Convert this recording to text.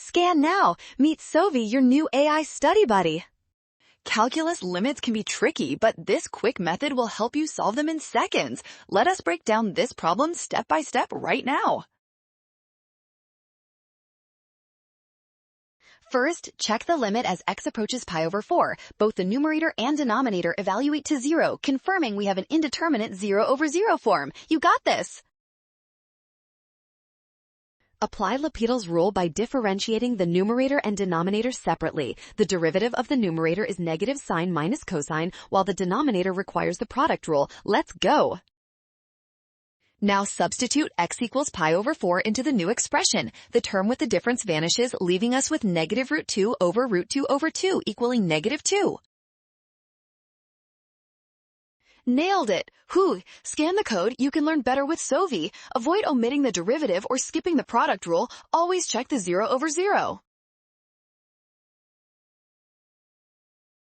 Scan now. Meet Sovi, your new AI study buddy. Calculus limits can be tricky, but this quick method will help you solve them in seconds. Let us break down this problem step by step right now. First, check the limit as x approaches pi over 4. Both the numerator and denominator evaluate to 0, confirming we have an indeterminate 0 over 0 form. You got this! Apply L'Hopital's rule by differentiating the numerator and denominator separately. The derivative of the numerator is negative sine minus cosine, while the denominator requires the product rule. Let's go! Now substitute x equals pi over 4 into the new expression. The term with the difference vanishes, leaving us with negative root 2 over root 2 over 2 equaling negative 2. Nailed it! Whew! Scan the code, you can learn better with Sovi. Avoid omitting the derivative or skipping the product rule. Always check the 0 over 0.